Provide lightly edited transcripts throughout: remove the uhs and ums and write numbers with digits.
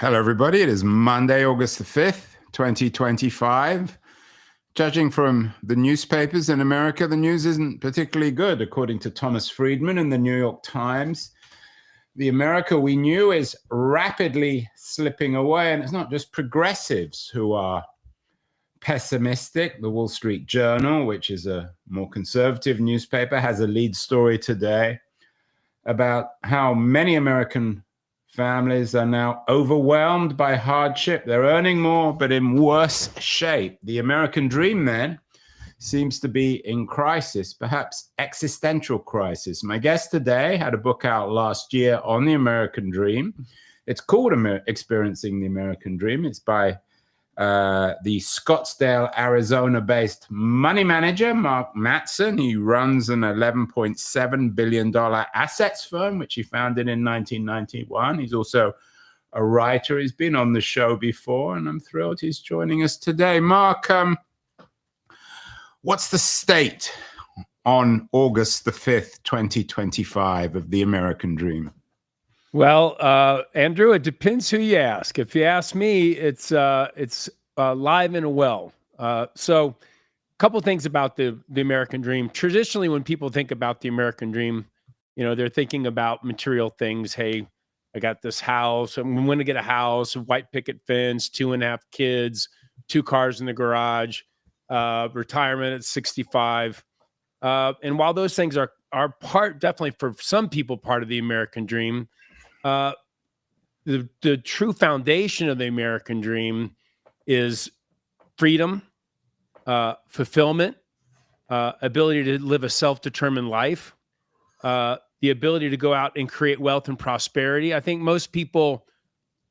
Hello, everybody. It is Monday, August the 5th, 2025. Judging from the newspapers in America, the news isn't particularly good, according to Thomas Friedman in the New York Times. The America we knew is rapidly slipping away, and it's not just progressives who are pessimistic. The Wall Street Journal, which is a more conservative newspaper, has a lead story today about how many American families are now overwhelmed by hardship. They're earning more, but in worse shape. The American dream, then, seems to be in crisis, perhaps existential crisis. My guest today had a book out last year on the American dream. It's called Experiencing the American Dream. It's by the Scottsdale, Arizona-based money manager, Mark Matson. He runs an $11.7 billion assets firm, which he founded in 1991. He's also a writer. He's been on the show before, and I'm thrilled he's joining us today. Mark, what's the state on August the 5th, 2025 of the American dream? Well, Andrew, it depends who you ask. If you ask me, it's alive and well. So, a couple things about the American dream. Traditionally, when people think about the American dream, they're thinking about material things. Hey, I got this house. I'm going to get a house, a white picket fence, 2.5 kids, 2 cars in the garage, retirement at 65. And while those things are part, definitely for some people, part of the American dream, the true foundation of the American dream is freedom, fulfillment, ability to live a self-determined life, the ability to go out and create wealth and prosperity. I think most people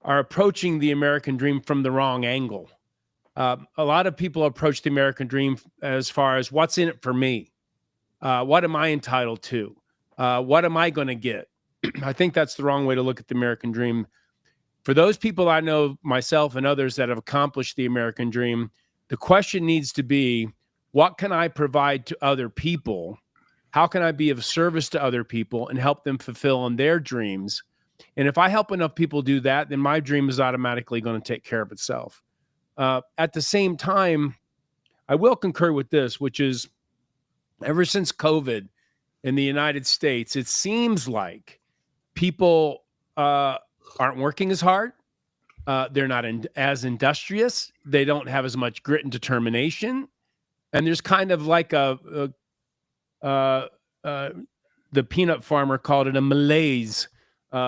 are approaching the American dream from the wrong angle. A lot of people approach the American dream as far as what's in it for me? What am I entitled to? What am I going to get? I think that's the wrong way to look at the American dream. For those people I know, myself and others that have accomplished the American dream, the question needs to be, what can I provide to other people? How can I be of service to other people and help them fulfill on their dreams? And if I help enough people do that, then my dream is automatically going to take care of itself. At the same time, I will concur with this, which is ever since COVID in the United States, it seems like people aren't working as hard. They're not as industrious. They don't have as much grit and determination. And there's kind of like the peanut farmer called it a malaise.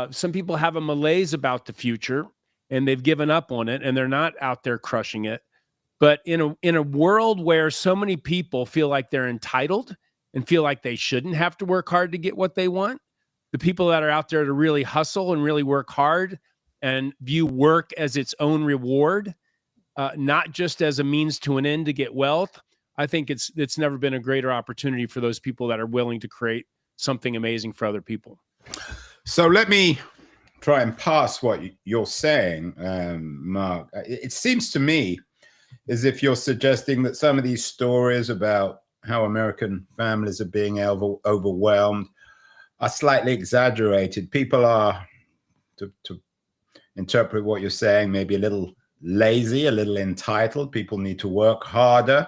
Some people have a malaise about the future, and they've given up on it, and they're not out there crushing it. But in a world where so many people feel like they're entitled and feel like they shouldn't have to work hard to get what they want, the people that are out there to really hustle and really work hard and view work as its own reward, not just as a means to an end to get wealth, I think it's never been a greater opportunity for those people that are willing to create something amazing for other people. So let me try and parse what you're saying, Mark. It seems to me as if you're suggesting that some of these stories about how American families are being overwhelmed are slightly exaggerated. People are, to interpret what you're saying, maybe a little lazy, a little entitled. People need to work harder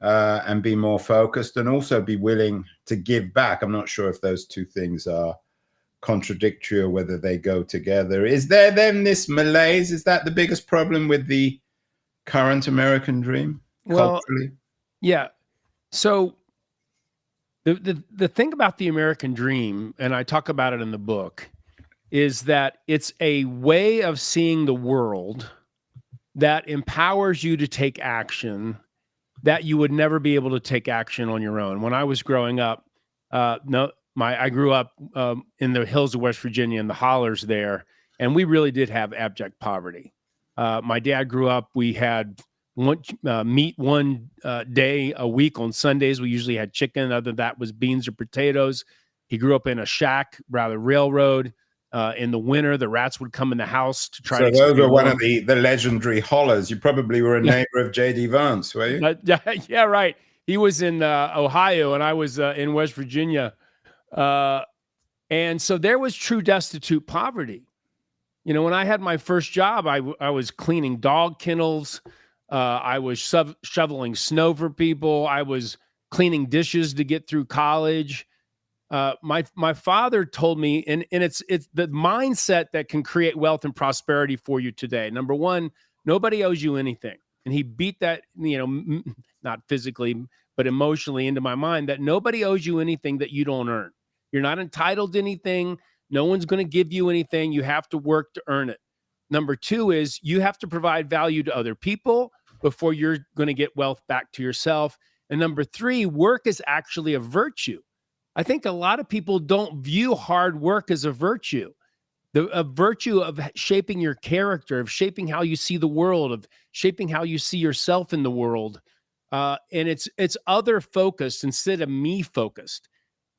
and be more focused, and also be willing to give back. I'm not sure if those two things are contradictory or whether they go together. Is there then this malaise? Is that the biggest problem with the current American dream culturally? Well, yeah. So the thing about the American dream, and I talk about it in the book, is that it's a way of seeing the world that empowers you to take action that you would never be able to take action on your own. When I was growing up, I grew up in the hills of West Virginia, in the hollers there, and we really did have abject poverty. My dad grew up, we had meat one day a week on Sundays. We usually had chicken. Other than that was beans or potatoes. He grew up in a shack, rather railroad. In the winter, the rats would come in the house to try. So those were one of the legendary hollers. You probably were a neighbor of J.D. Vance, were you? Yeah, right. He was in Ohio, and I was in West Virginia. And so there was true destitute poverty. You know, when I had my first job, I was cleaning dog kennels. I was shoveling snow for people. I was cleaning dishes to get through college. My father told me, and it's the mindset that can create wealth and prosperity for you today. Number one, nobody owes you anything, and he beat that, you know, not physically but emotionally into my mind, that nobody owes you anything that you don't earn. You're not entitled to anything. No one's going to give you anything. You have to work to earn it. Number two is you have to provide value to other people before you're going to get wealth back to yourself. And number three, work is actually a virtue. I think a lot of people don't view hard work as a virtue. A virtue of shaping your character, of shaping how you see the world, of shaping how you see yourself in the world. And it's other focused instead of me focused.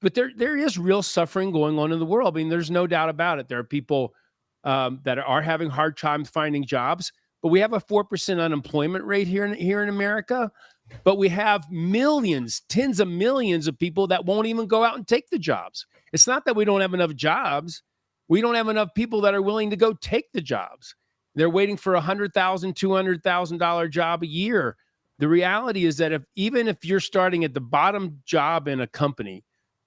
But there is real suffering going on in the world. I mean, there's no doubt about it. There are people that are having hard times finding jobs, but we have a 4% unemployment rate here in America. But we have millions, tens of millions of people that won't even go out and take the jobs. It's not that we don't have enough jobs. We don't have enough people that are willing to go take the jobs. They're waiting for $100,000, $200,000 job a year. The reality is that even if you're starting at the bottom job in a company,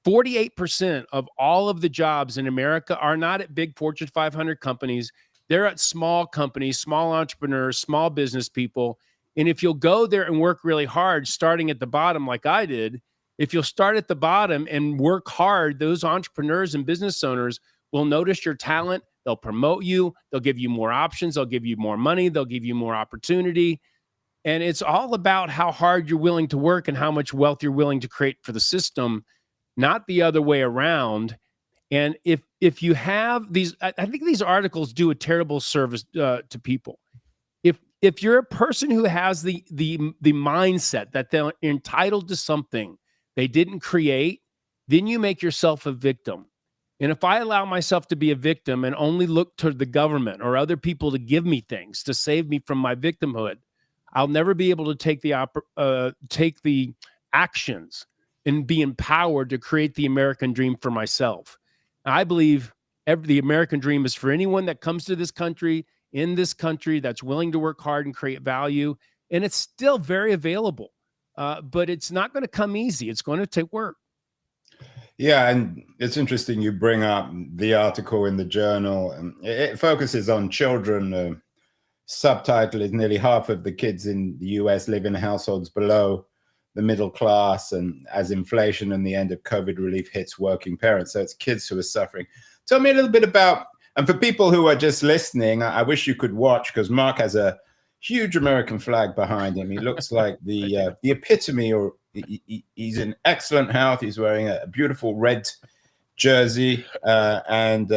48% of all of the jobs in America are not at big Fortune 500 companies. They're at small companies, small entrepreneurs, small business people. And if you'll go there and work really hard, starting at the bottom like I did, if you'll start at the bottom and work hard, those entrepreneurs and business owners will notice your talent. They'll promote you. They'll give you more options. They'll give you more money. They'll give you more opportunity. And it's all about how hard you're willing to work and how much wealth you're willing to create for the system, not the other way around. And if you have these, I think these articles do a terrible service to people. If you're a person who has the mindset that they're entitled to something they didn't create, then you make yourself a victim. And if I allow myself to be a victim and only look to the government or other people to give me things to save me from my victimhood, I'll never be able to take the actions and be empowered to create the American dream for myself. I believe the American dream is for anyone that comes to this country, in this country, that's willing to work hard and create value. And it's still very available, but it's not going to come easy. It's going to take work. Yeah, and it's interesting you bring up the article in the journal. And it focuses on children. Subtitle is nearly half of the kids in the US live in households below the middle class, and as inflation and the end of COVID relief hits working parents. So it's kids who are suffering. Tell me a little bit about, and for people who are just listening, I wish you could watch, because Mark has a huge American flag behind him. He looks like the epitome, or he's in excellent health. He's wearing a beautiful red jersey, and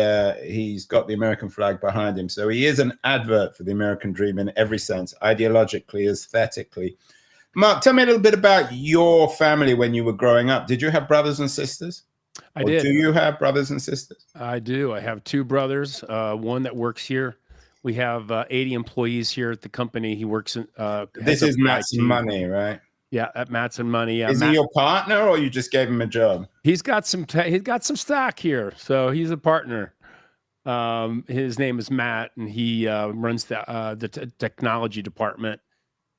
he's got the American flag behind him. So he is an advert for the American dream in every sense, ideologically, aesthetically. Mark, tell me a little bit about your family when you were growing up. Did you have brothers and sisters? I did. Do you have brothers and sisters? I do. I have two brothers, one that works here. We have 80 employees here at the company. He works in. This is Matson Money, right? Yeah, at Matson Money. Yeah. Is he your partner, or you just gave him a job? He's got some stock here, so he's a partner. His name is Matt, and he runs the technology department.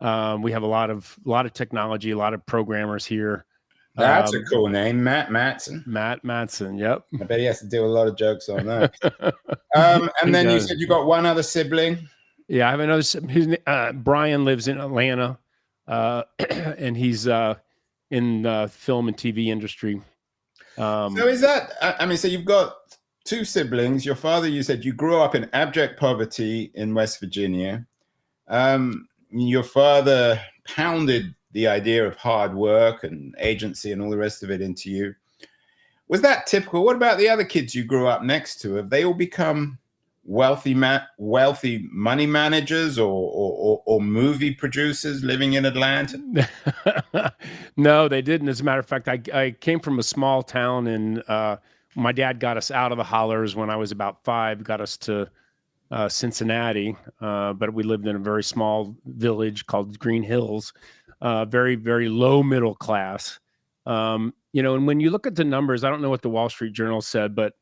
We have a lot of technology, a lot of programmers here. That's a cool name, Matt Matson. Matt Matson, yep. I bet he has to do a lot of jokes on that. And then you said you got one other sibling? Yeah, I have another. Brian lives in Atlanta, and he's in the film and TV industry. So is that, I mean, so you've got two siblings. Your father, you said you grew up in abject poverty in West Virginia. Your father pounded the idea of hard work and agency and all the rest of it into you. Was that typical? What about the other kids you grew up next to? Have they all become wealthy money managers or movie producers living in Atlanta? No, they didn't. As a matter of fact, I came from a small town, and my dad got us out of the hollers when I was about 5, got us to Cincinnati, but we lived in a very small village called Green Hills, very, very low middle class. And when you look at the numbers, I don't know what the Wall Street Journal said, but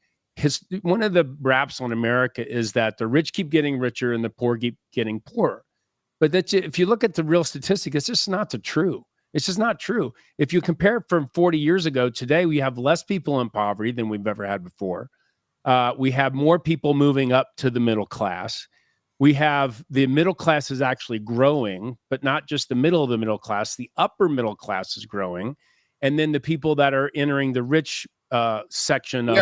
one of the raps on America is that the rich keep getting richer and the poor keep getting poorer. But if you look at the real statistic, it's just not true. It's just not true. If you compare from 40 years ago, today we have less people in poverty than we've ever had before. We have more people moving up to the middle class. We have the middle class is actually growing, but not just the middle of the middle class. The upper middle class is growing. And then the people that are entering the rich section of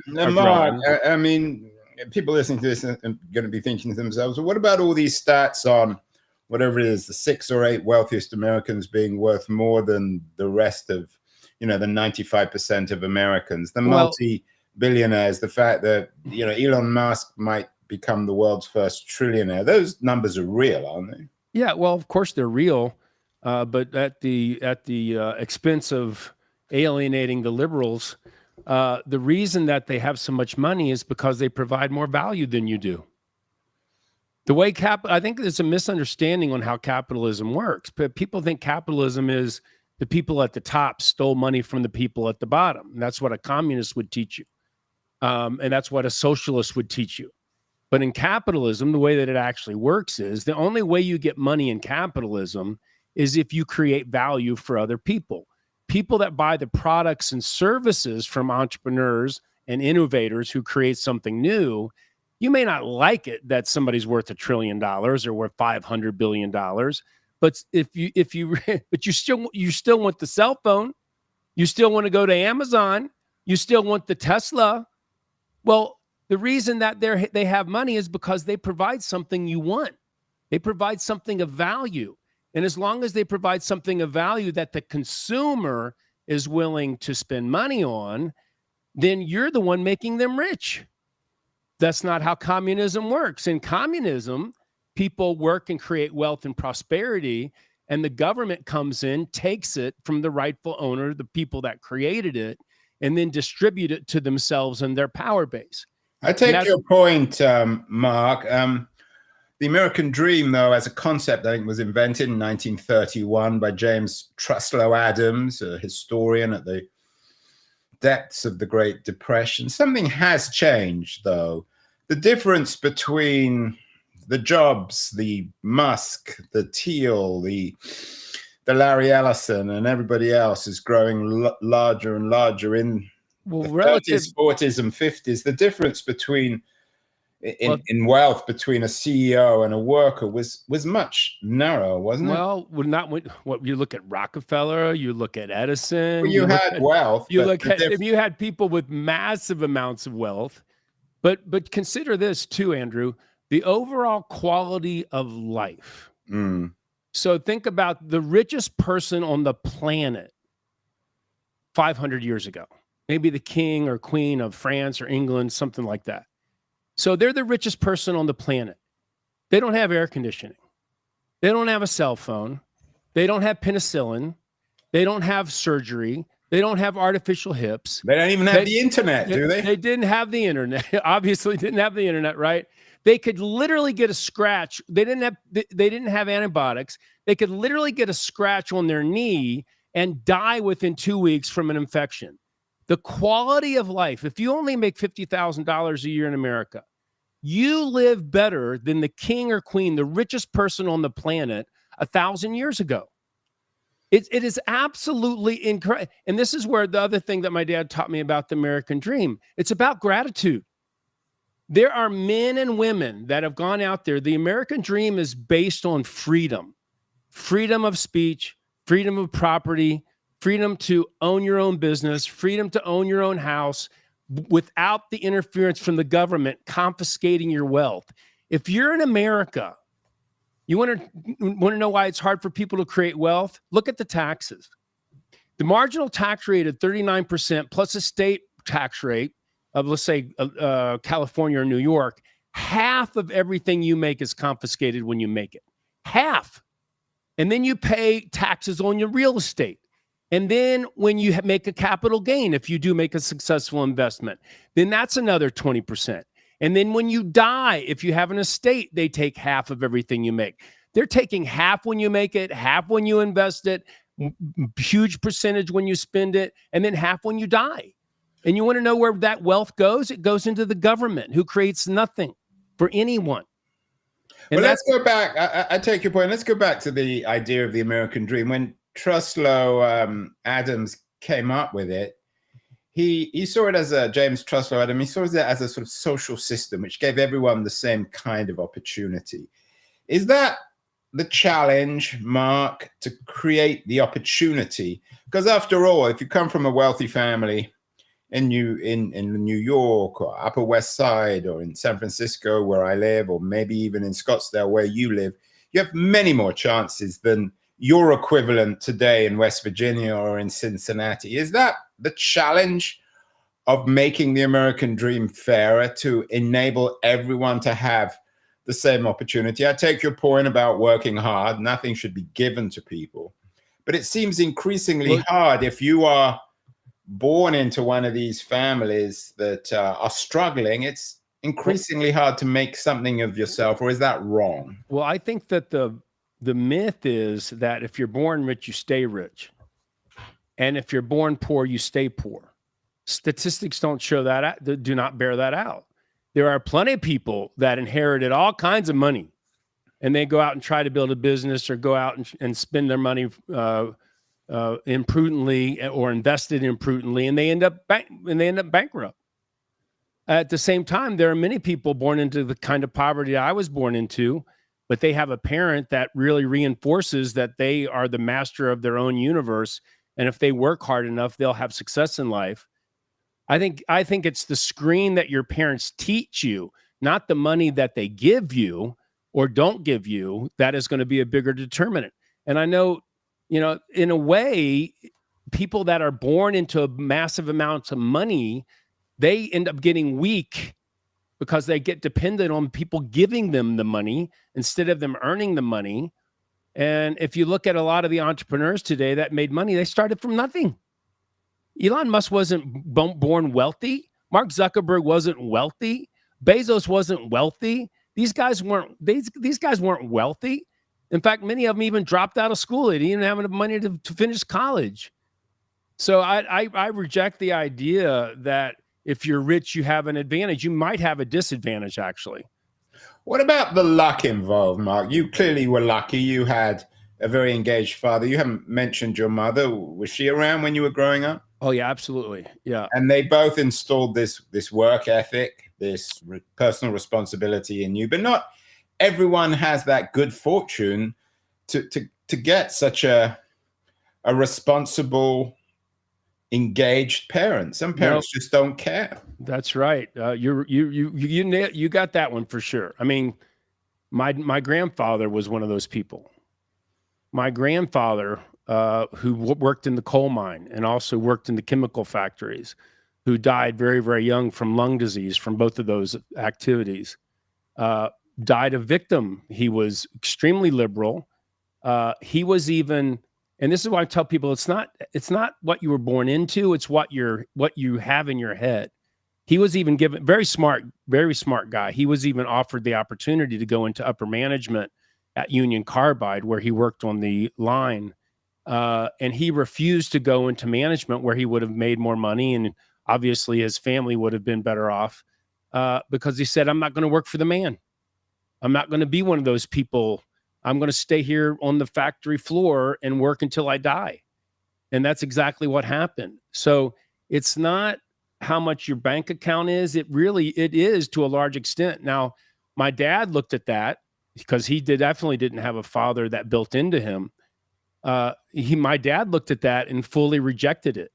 Mark, I mean, people listening to this are going to be thinking to themselves, well, what about all these stats on whatever it is, the 6 or 8 wealthiest Americans being worth more than the rest of, the 95% of Americans, the multi-billionaires, the fact that, Elon Musk might become the world's first trillionaire. Those numbers are real, aren't they? Yeah, well, of course they're real, but at the expense of alienating the liberals. The reason that they have so much money is because they provide more value than you do. The way I think there's a misunderstanding on how capitalism works. But people think capitalism is the people at the top stole money from the people at the bottom. And that's what a communist would teach you. And that's what a socialist would teach you. But in capitalism, the way that it actually works is the only way you get money in capitalism is if you create value for other people. People that buy the products and services from entrepreneurs and innovators who create something new, you may not like it that somebody's worth $1 trillion or worth $500 billion, but but you still want the cell phone, you still want to go to Amazon, you still want the Tesla. Well, the reason that they have money is because they provide something you want. They provide something of value. And as long as they provide something of value that the consumer is willing to spend money on, then you're the one making them rich. That's not how communism works. In communism, people work and create wealth and prosperity, and the government comes in, takes it from the rightful owner, the people that created it, and then distribute it to themselves and their power base. I take your point, Mark. The American dream, though, as a concept, I think was invented in 1931 by James Truslow Adams, a historian at the depths of the Great Depression. Something has changed, though. The difference between the Jobs, the Musk, the Thiel, the Larry Ellison, and everybody else is growing larger and larger in the 30s, 40s, and 50s. The difference between in wealth between a CEO and a worker was much narrower, wasn't it? Well, what you look at Rockefeller, you look at Edison. Well, you had wealth. You look at if you had people with massive amounts of wealth, but consider this too, Andrew, the overall quality of life. So think about the richest person on the planet 500 years ago, maybe the king or queen of France or England, something like that. So they're the richest person on the planet. They don't have air conditioning. They don't have a cell phone. They don't have penicillin. They don't have surgery. They don't have artificial hips. They don't even have the internet, do they? They didn't have the internet. Obviously didn't have the internet, right? They could literally get a scratch. They didn't have antibiotics. They could literally get a scratch on their knee and die within 2 weeks from an infection. The quality of life, if you only make $50,000 a year in America, you live better than the king or queen, the richest person on the planet 1,000 years ago. It is absolutely incredible. And this is where the other thing that my dad taught me about the American dream, it's about gratitude. There are men and women that have gone out there. The American dream is based on freedom of speech, freedom of property, freedom to own your own business, freedom to own your own house without the interference from the government confiscating your wealth. If you're in America, you want to know why it's hard for people to create wealth? Look at the taxes. The marginal tax rate at 39% plus a state tax rate of, let's say, California or New York, half of everything you make is confiscated when you make it. Half. And then you pay taxes on your real estate. And then when you make a capital gain, if you do make a successful investment, then that's another 20%. And then when you die, if you have an estate, they take half of everything you make. They're taking half when you make it, half when you invest it, huge percentage when you spend it, and then half when you die. And you want to know where that wealth goes? It goes into the government, who creates nothing for anyone. And well, let's go back. I take your point. Let's go back to the idea of the American dream. When Truslow Adams came up with it, he saw it as James Truslow Adams. He saw it as a sort of social system which gave everyone the same kind of opportunity. Is that the challenge, Mark, to create the opportunity? Because after all, if you come from a wealthy family in New York or Upper West Side or in San Francisco where I live, or maybe even in Scottsdale where you live, you have many more chances than your equivalent today in West Virginia or in Cincinnati. Is that the challenge of making the American dream fairer, to enable everyone to have the same opportunity? I take your point about working hard. Nothing should be given to people. But it seems increasingly hard if you are born into one of these families that are struggling. It's increasingly hard to make something of yourself, or is that wrong? Well, I think that the myth is that if you're born rich, you stay rich. And if you're born poor, you stay poor. Statistics don't show that, do not bear that out. There are plenty of people that inherited all kinds of money, and they go out and try to build a business or go out and spend their money imprudently or invested imprudently, and they end up bankrupt. At the same time, there are many people born into the kind of poverty I was born into, but they have a parent that really reinforces that they are the master of their own universe, and if they work hard enough, they'll have success in life. I think it's the screen that your parents teach you, not the money that they give you or don't give you, that is going to be a bigger determinant. And I know, in a way, people that are born into massive amounts of money, they end up getting weak because they get dependent on people giving them the money instead of them earning the money. And if you look at a lot of the entrepreneurs today that made money, they started from nothing. Elon Musk wasn't born wealthy. Mark Zuckerberg wasn't wealthy. Bezos wasn't wealthy. These guys weren't wealthy. In fact, many of them even dropped out of school. They didn't have enough money to finish college. So I reject the idea that if you're rich, you have an advantage. You might have a disadvantage, actually. What about the luck involved, Mark? You clearly were lucky. You had a very engaged father. You haven't mentioned your mother. Was she around when you were growing up? Oh, yeah, absolutely. Yeah. And they both installed this work ethic, this personal responsibility in you. But not everyone has that good fortune to get such a responsible, engaged parent. Some parents just don't care. That's right. You got that one for sure. I mean, my grandfather was one of those people. My grandfather, who worked in the coal mine and also worked in the chemical factories, who died very, very young from lung disease from both of those activities, died a victim. He was extremely liberal. He was even, and this is why I tell people, it's not what you were born into, it's what you have in your head. He was even given, very smart guy. He was even offered the opportunity to go into upper management at Union Carbide, where he worked on the line. And he refused to go into management where he would have made more money. And obviously his family would have been better off, because he said, I'm not going to work for the man. I'm not going to be one of those people. I'm going to stay here on the factory floor and work until I die. And that's exactly what happened. So it's not how much your bank account is. It is to a large extent. Now, my dad looked at that because he definitely didn't have a father that built into him. My dad looked at that and fully rejected it.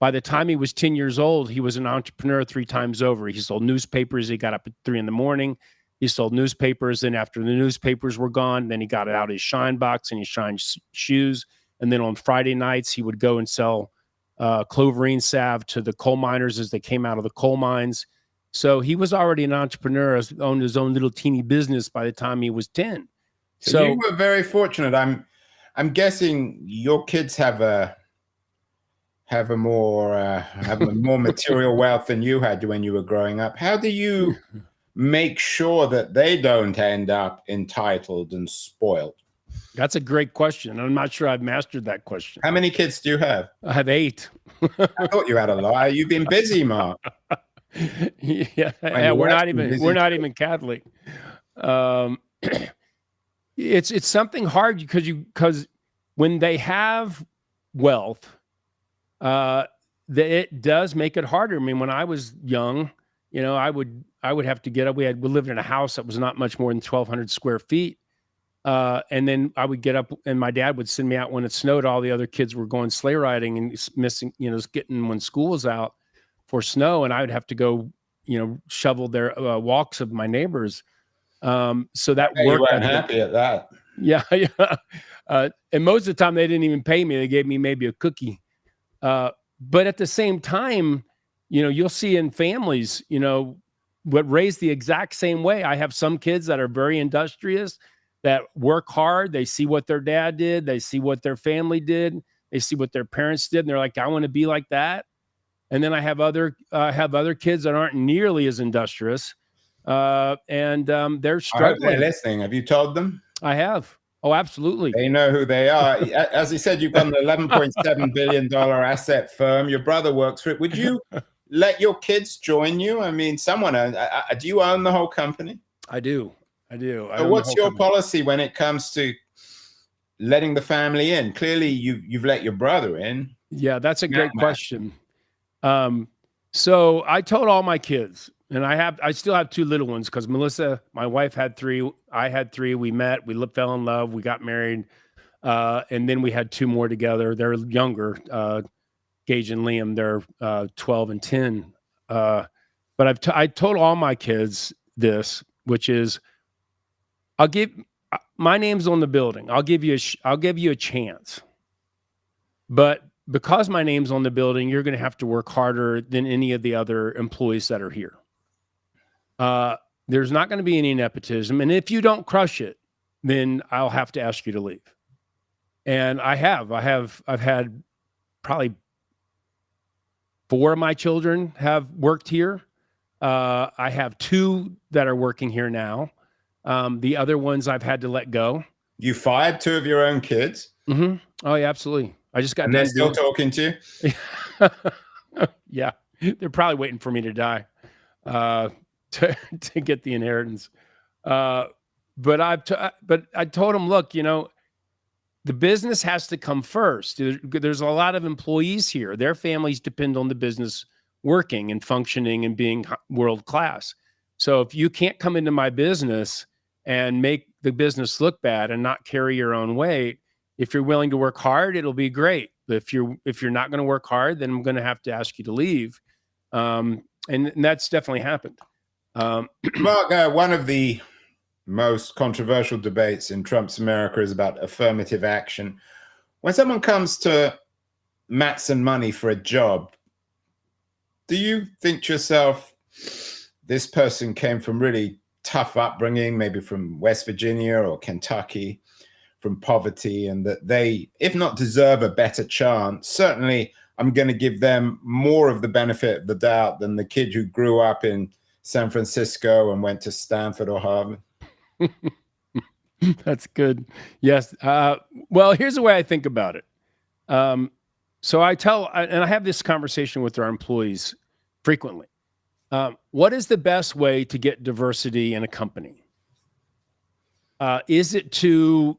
By the time he was 10 years old, he was an entrepreneur 3 times over. He sold newspapers. He got up at 3 a.m. He sold newspapers. Then after the newspapers were gone, then he got out his shine box and he shined shoes. And then on Friday nights, he would go and sell cloverine salve to the coal miners as they came out of the coal mines. So he was already an entrepreneur, owned his own little teeny business by the time he was 10. So you were very fortunate. I'm guessing your kids have a more material wealth than you had when you were growing up. How do you make sure that they don't end up entitled and spoiled? That's a great question. I'm not sure I've mastered that question. How many kids do you have? I have 8. I thought you had a lot. You've been busy, Mark. Yeah, we're not even Catholic. It's something hard because when they have wealth, it does make it harder. I mean, when I was young, I would have to get up. We lived in a house that was not much more than 1,200 square feet. And then I would get up and my dad would send me out when it snowed. All the other kids were going sleigh riding and missing, getting when school was out for snow. And I would have to go, shovel their walks of my neighbors. So that you weren't happy at that. Yeah. Yeah. And most of the time they didn't even pay me. They gave me maybe a cookie. But at the same time, you'll see in families, what raised the exact same way. I have some kids that are very industrious, that work hard. They see what their dad did. They see what their family did. They see what their parents did. And they're like, I want to be like that. And then I have other kids that aren't nearly as industrious. And they're struggling. I hope they're listening. Have you told them? I have. Oh, absolutely. They know who they are. As he said, you've got an $11.7 billion asset firm. Your brother works for it. Would you let your kids join you? I mean, do you own the whole company? I do. So what's your policy when it comes to letting the family in? Clearly, you've let your brother in. Yeah, that's a great question. So I told all my kids, and I still have 2 little ones because Melissa, my wife, had 3. I had 3. We met, fell in love, we got married, and then we had 2 more together. They're younger, Gage and Liam. They're 12 and 10. But I told all my kids this, which is, my name's on the building. I'll give you a chance. But because my name's on the building, you're going to have to work harder than any of the other employees that are here. There's not going to be any nepotism. And if you don't crush it, then I'll have to ask you to leave. And I've had probably 4 of my children have worked here. I have 2 that are working here now. The other ones I've had to let go. You fired 2 of your own kids? Mm-hmm. Oh, yeah, absolutely. I just got. And they're still talking to you? Yeah. They're probably waiting for me to die to get the inheritance. But I told them, look, the business has to come first. There's a lot of employees here. Their families depend on the business working and functioning and being world class. So if you can't come into my business and make the business look bad and not carry your own weight, if you're willing to work hard, it'll be great. If you're not going to work hard, then I'm going to have to ask you to leave. And that's definitely happened. Mark, one of the most controversial debates in Trump's America is about affirmative action. When someone comes to Matson money for a job, do you think to yourself, this person came from really tough upbringing, maybe from West Virginia or Kentucky, from poverty, and that they, if not deserve a better chance, certainly I'm going to give them more of the benefit of the doubt than the kid who grew up in San Francisco and went to Stanford or Harvard? That's good. Yes. Well, here's the way I think about it. So I have this conversation with our employees frequently. What is the best way to get diversity in a company? Is it to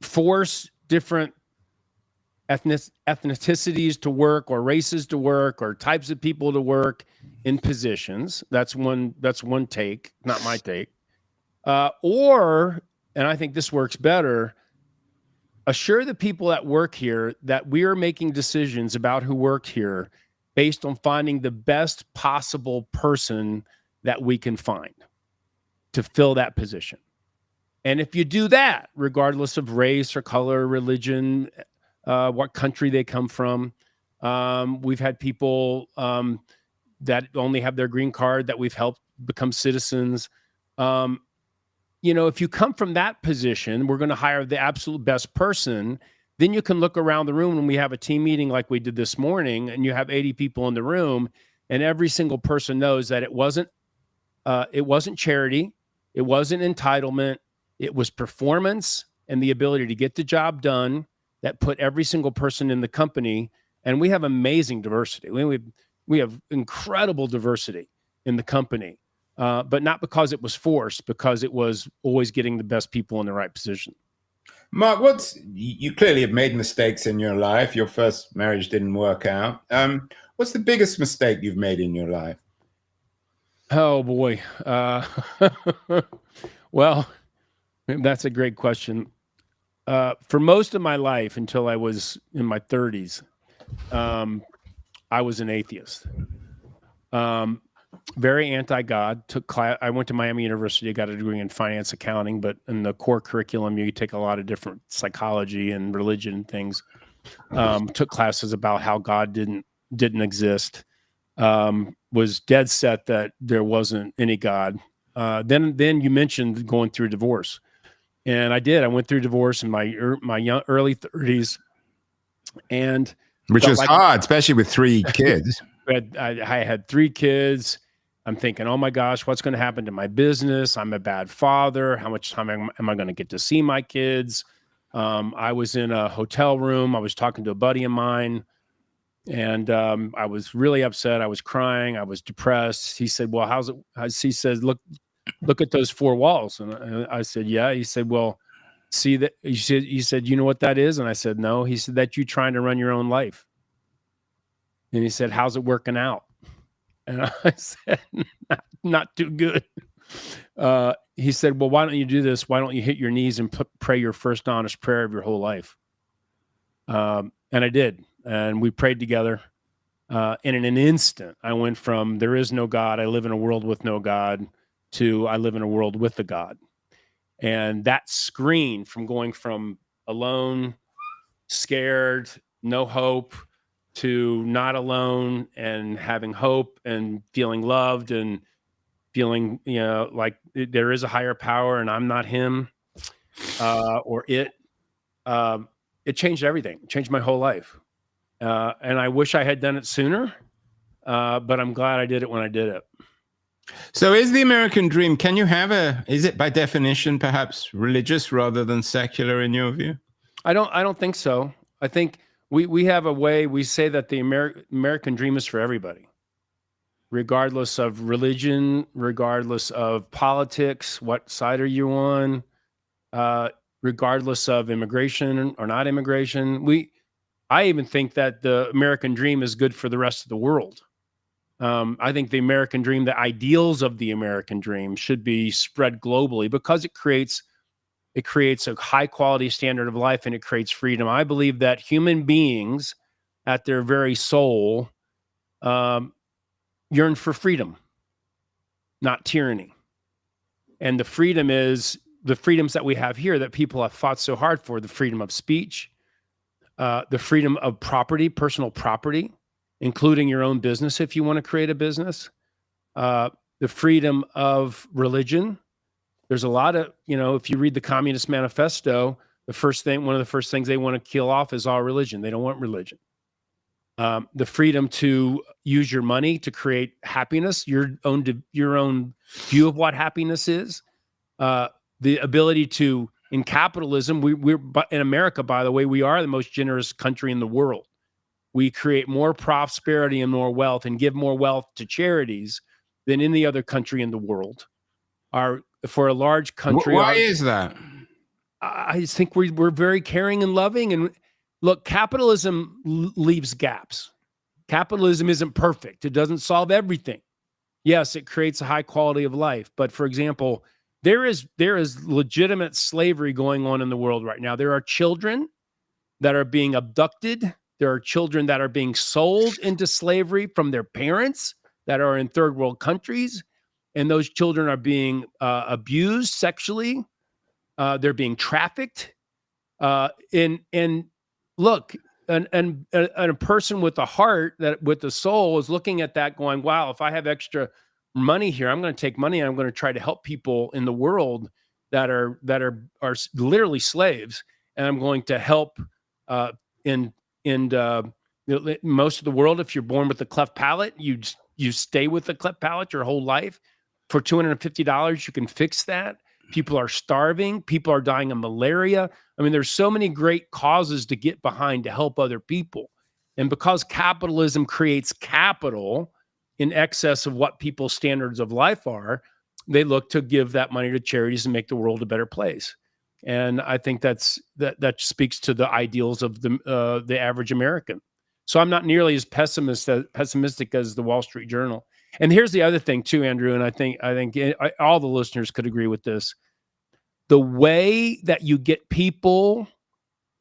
force different ethnicities to work, or races to work, or types of people to work in positions? That's one take, not my take. Or, and I think this works better, assure the people that work here that we are making decisions about who work here based on finding the best possible person that we can find to fill that position. And if you do that, regardless of race or color, religion, what country they come from, we've had people that only have their green card that we've helped become citizens. If you come from that position, we're going to hire the absolute best person. Then you can look around the room when we have a team meeting like we did this morning, and you have 80 people in the room, and every single person knows that it wasn't charity, it wasn't entitlement, it was performance and the ability to get the job done that put every single person in the company. And we have amazing diversity. We have incredible diversity in the company, but not because it was forced, because it was always getting the best people in the right position. Mark, you clearly have made mistakes in your life. Your first marriage didn't work out. What's the biggest mistake you've made in your life? Oh boy. Well, that's a great question. For most of my life, until I was in my 30s, I was an atheist. Very anti-God. I went to Miami University, got a degree in finance accounting, but in the core curriculum, you take a lot of different psychology and religion and things. Took classes about how God didn't exist. Was dead set that there wasn't any God. Then you mentioned going through divorce, and I did. I went through divorce in my early 30s, and which is hard, especially with 3 kids. I had 3 kids. I'm thinking, oh my gosh, what's going to happen to my business? I'm a bad father. How much time am I going to get to see my kids? I was in a hotel room. I was talking to a buddy of mine, and I was really upset. I was crying. I was depressed. He said, well, how's it? He said, look at those 4 walls. And I said, yeah. He said, well, see that? He said, you know what that is? And I said, no. He said, that you trying to run your own life. And he said, how's it working out? And I said, not too good. He said, well, why don't you do this? Why don't you hit your knees and pray your first honest prayer of your whole life? And I did. And we prayed together. And in an instant, I went from there is no God, I live in a world with no God, to I live in a world with a God. And that screen from going from alone, scared, no hope, to not alone and having hope and feeling loved and feeling, like there is a higher power and I'm not him, or it. It changed everything. It changed my whole life. And I wish I had done it sooner, but I'm glad I did it when I did it. So is the American dream, is it by definition perhaps religious rather than secular in your view? I don't think so. I think we have a way, we say that the American dream is for everybody, regardless of religion, regardless of politics, what side are you on, regardless of immigration or not immigration. I even think that the American dream is good for the rest of the world. I think the American dream, the ideals of the American dream should be spread globally because it creates a high quality standard of life and it creates freedom. I believe that human beings at their very soul yearn for freedom, not tyranny. And the freedom is the freedoms that we have here that people have fought so hard for: the freedom of speech, the freedom of property, personal property, including your own business if you want to create a business, the freedom of religion. There's a lot of, if you read the Communist Manifesto, one of the first things they want to kill off is all religion. They don't want religion. The freedom to use your money to create happiness, your own view of what happiness is. The ability to, in capitalism, we're in America, by the way, we are the most generous country in the world. We create more prosperity and more wealth and give more wealth to charities than any other country in the world. For a large country. Why is that? I think we're very caring and loving. And look, capitalism leaves gaps. Capitalism isn't perfect. It doesn't solve everything. Yes, it creates a high quality of life. But for example, there is legitimate slavery going on in the world right now. There are children that are being abducted. There are children that are being sold into slavery from their parents that are in third world countries. And those children are being abused sexually. They're being trafficked. And look, and a person with a heart, with a soul, is looking at that going, wow, if I have extra money here, I'm going to take money and I'm going to try to help people in the world that are literally slaves. And I'm going to help in most of the world. If you're born with a cleft palate, you stay with a cleft palate your whole life. For $250, you can fix that. People are starving. People are dying of malaria. I mean, there's so many great causes to get behind to help other people. And because capitalism creates capital in excess of what people's standards of life are, they look to give that money to charities and make the world a better place. And I think that speaks to the ideals of the average American. So I'm not nearly as pessimistic as the Wall Street Journal. And here's the other thing too, Andrew, and I think all the listeners could agree with this. The way that you get people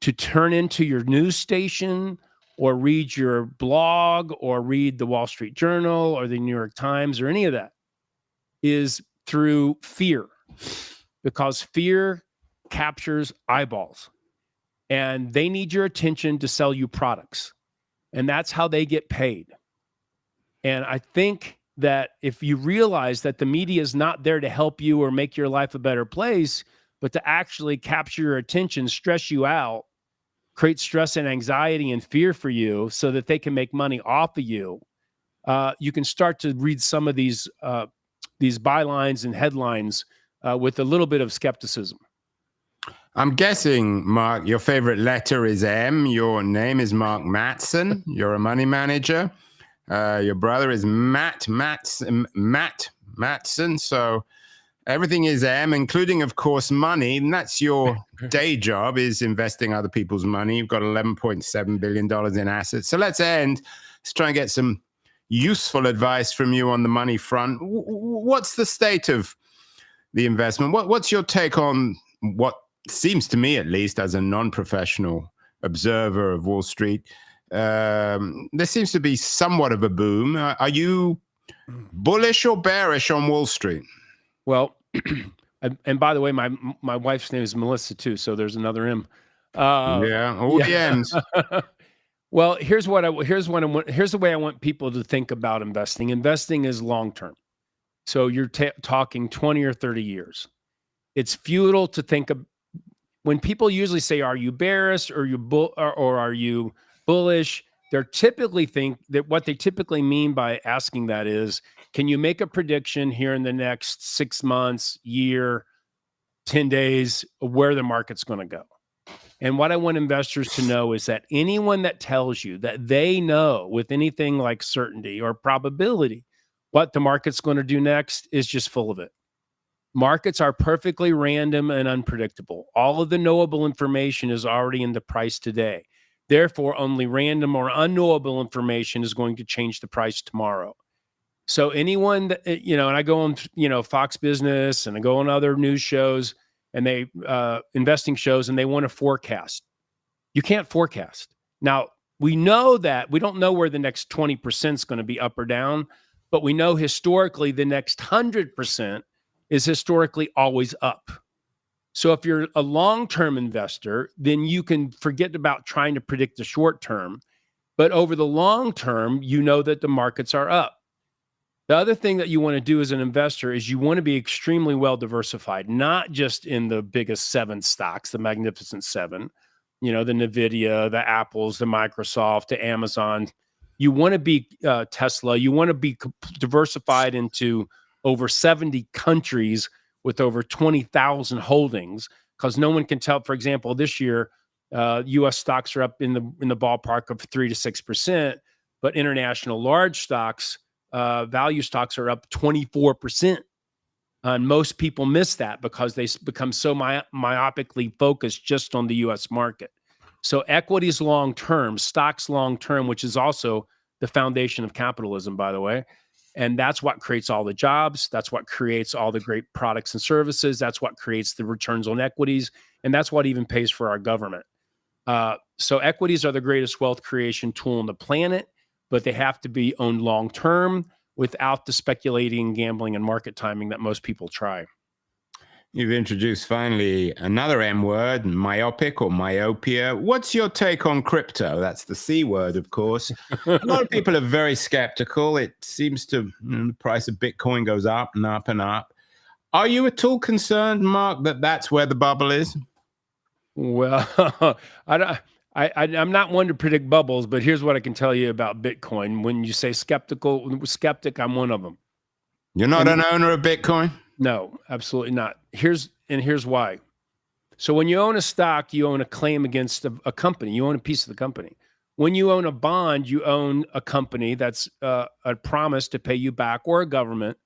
to turn into your news station or read your blog or read the Wall Street Journal or the New York Times or any of that is through fear, because fear captures eyeballs and they need your attention to sell you products. And that's how they get paid. And I think that if you realize that the media is not there to help you or make your life a better place, but to actually capture your attention, stress you out, create stress and anxiety and fear for you so that they can make money off of you, you can start to read some of these bylines and headlines with a little bit of skepticism. I'm guessing, Mark, your favorite letter is M. Your name is Mark Matson. You're a money manager. Your brother is Matt Matson. So everything is M, including, of course, money. And that's your day job, is investing other people's money. You've got $11.7 billion in assets. So let's try and get some useful advice from you on the money front. What's the state of the investment? What's your take on what seems to me, at least as a non-professional observer of Wall Street, there seems to be somewhat of a boom. Are you bullish or bearish on Wall Street? Well, and by the way, my wife's name is Melissa too, so there's another M. All the M's. Well, here's the way I want people to think about investing. Investing is long term, so you're talking 20 or 30 years. It's futile to think of. When people usually say, "Are you bearish or are you bullish?" They're typically what they typically mean by asking that is, can you make a prediction here in the next 6 months, year, 10 days of where the market's going to go? And what I want investors to know is that anyone that tells you that they know with anything like certainty or probability what the market's going to do next is just full of it. Markets are perfectly random and unpredictable. All of the knowable information is already in the price today. Therefore, only random or unknowable information is going to change the price tomorrow. So anyone that, and I go on, Fox Business and I go on other news shows and they investing shows and they want to forecast. You can't forecast. Now, we know that we don't know where the next 20% is going to be up or down, but we know historically the next 100% is historically always up. So if you're a long-term investor, then you can forget about trying to predict the short term. But over the long term, you know that the markets are up. The other thing that you want to do as an investor is you want to be extremely well diversified, not just in the biggest 7 stocks, the Magnificent 7, the NVIDIA, the Apples, the Microsoft, the Amazon. You want to be Tesla. You want to be diversified into over 70 countries with over 20,000 holdings, because no one can tell. For example, this year, U.S. stocks are up in the ballpark of 3 to 6%, but international large stocks, value stocks, are up 24%. And most people miss that because they become so myopically focused just on the U.S. market. So equities long term, stocks long term, which is also the foundation of capitalism, by the way. And that's what creates all the jobs. That's what creates all the great products and services. That's what creates the returns on equities. And that's what even pays for our government. So equities are the greatest wealth creation tool on the planet, but they have to be owned long-term without the speculating, gambling, and market timing that most people try. You've introduced finally another M word, myopic or myopia. What's your take on crypto? That's the C word, of course. A lot of people are very skeptical. It seems to, the price of Bitcoin goes up and up and up. Are you at all concerned, Mark, that that's where the bubble is? Well, I'm not one to predict bubbles, but here's what I can tell you about Bitcoin. When you say skeptic, I'm one of them. You're not an owner of Bitcoin? No, absolutely not. Here's and here's why. So when you own a stock, you own a claim against a company. You own a piece of the company. When you own a bond, you own a company that's a promise to pay you back, or a government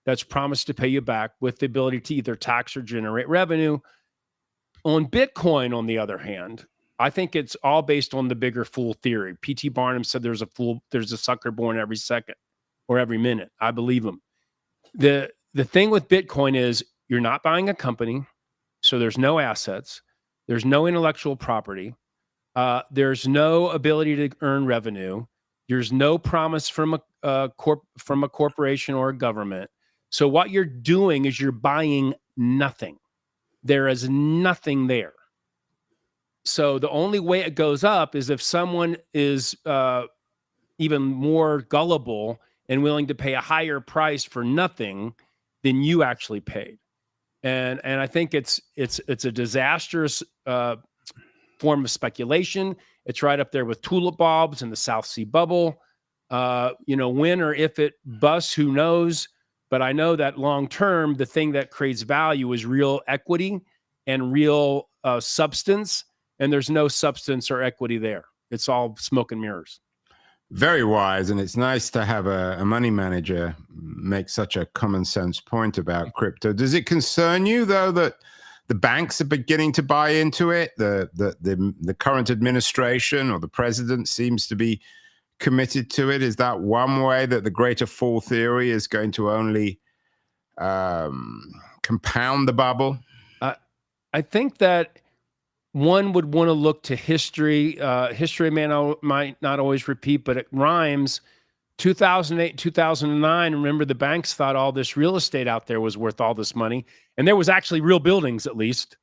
that's promised to pay you back with the ability to either tax or generate revenue. On Bitcoin, on the other hand, I think it's all based on the bigger fool theory. P.T. Barnum said there's a sucker born every second or every minute. I believe him. The thing with Bitcoin is you're not buying a company, so there's no assets, there's no intellectual property, there's no ability to earn revenue, there's no promise from a corporation or a government. So what you're doing is you're buying nothing. There is nothing there. So the only way it goes up is if someone is even more gullible and willing to pay a higher price for nothing than you actually paid. And I think it's a disastrous form of speculation. It's right up there with tulip bulbs and the South Sea bubble. When or if it busts, who knows? But I know that long term, the thing that creates value is real equity and real substance. And there's no substance or equity there. It's all smoke and mirrors. Very wise. And it's nice to have a money manager make such a common sense point about crypto. Does it concern you, though, that the banks are beginning to buy into it? The current administration or the president seems to be committed to it. Is that one way that the greater fool theory is going to only compound the bubble? I think that one would want to look to history. History might not always repeat, but it rhymes. 2008, 2009, remember the banks thought all this real estate out there was worth all this money. And there was actually real buildings, at least.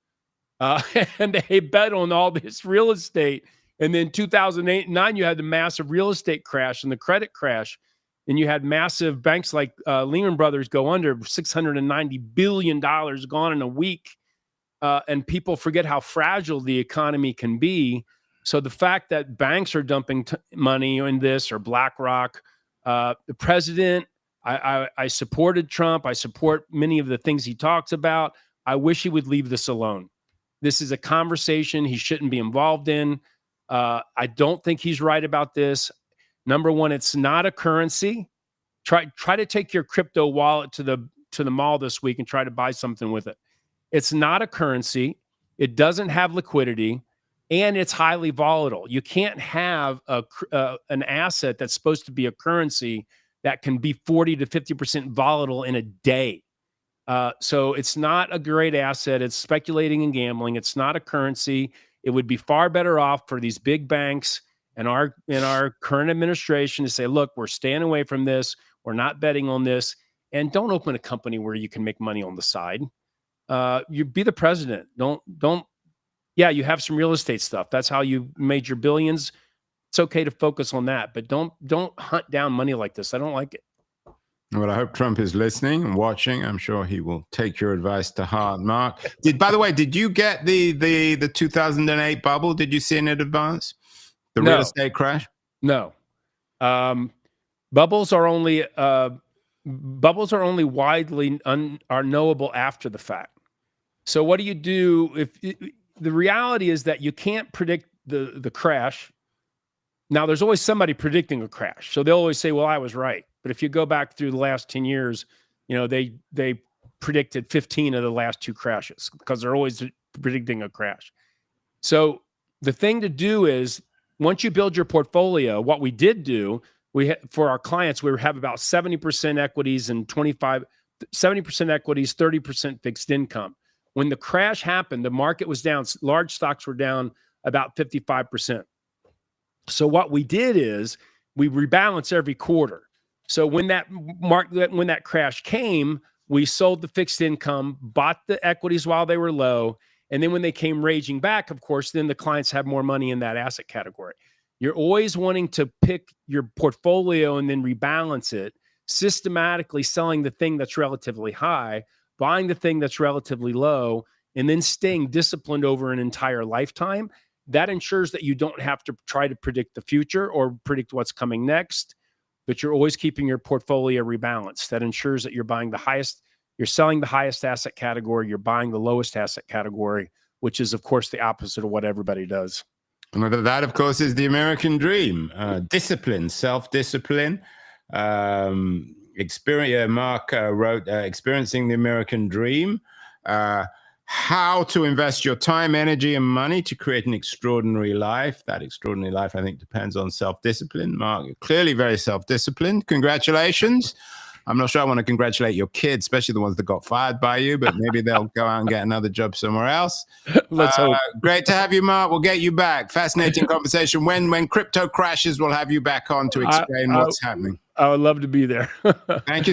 And they bet on all this real estate. And then 2008 and 9, you had the massive real estate crash and the credit crash. And you had massive banks like Lehman Brothers go under, $690 billion gone in a week. And people forget how fragile the economy can be. So the fact that banks are dumping money in this, or BlackRock, the president, I supported Trump. I support many of the things he talks about. I wish he would leave this alone. This is a conversation he shouldn't be involved in. I don't think he's right about this. Number one, it's not a currency. Try to take your crypto wallet to the mall this week and try to buy something with it. It's not a currency. It doesn't have liquidity, and it's highly volatile. You can't have an asset that's supposed to be a currency that can be 40 to 50% volatile in a day. So it's not a great asset. It's speculating and gambling. It's not a currency. It would be far better off for these big banks and our current administration to say, look, we're staying away from this. We're not betting on this. And don't open a company where you can make money on the side. You be the president. Yeah, you have some real estate stuff. That's how you made your billions. It's okay to focus on that, but don't hunt down money like this. I don't like it. Well, I hope Trump is listening and watching. I'm sure he will take your advice to heart, Mark. By the way, did you get the 2008 bubble? Did you see it in advance? The real estate crash? No. Bubbles are only widely are knowable after the fact. So what do you do if the reality is that you can't predict the crash? Now, there's always somebody predicting a crash. So they'll always say, well, I was right. But if you go back through the last 10 years, they predicted 15 of the last 2 crashes because they're always predicting a crash. So the thing to do is, once you build your portfolio, what we did do, for our clients, we have about 70% equities and 70% equities, 30% fixed income. When the crash happened, the market was down. Large stocks were down about 55%. So what we did is we rebalance every quarter. So when that crash came, we sold the fixed income, bought the equities while they were low, and then when they came raging back, of course, then the clients have more money in that asset category. You're always wanting to pick your portfolio and then rebalance it, systematically selling the thing that's relatively high, buying the thing that's relatively low, and then staying disciplined over an entire lifetime. That ensures that you don't have to try to predict the future or predict what's coming next, but you're always keeping your portfolio rebalanced. That ensures that you're buying the highest You're selling the highest asset category. You're buying the lowest asset category, which is, of course, the opposite of what everybody does. And that, of course, is the American dream. Discipline, self-discipline. Mark wrote, Experiencing the American Dream. How to invest your time, energy, and money to create an extraordinary life. That extraordinary life, I think, depends on self-discipline. Mark, you're clearly very self-disciplined. Congratulations. I'm not sure I want to congratulate your kids, especially the ones that got fired by you, but maybe they'll go out and get another job somewhere else. Let's hope. Great to have you, Mark. We'll get you back. Fascinating conversation. When crypto crashes, we'll have you back on to explain what's happening. I would love to be there. Thank you.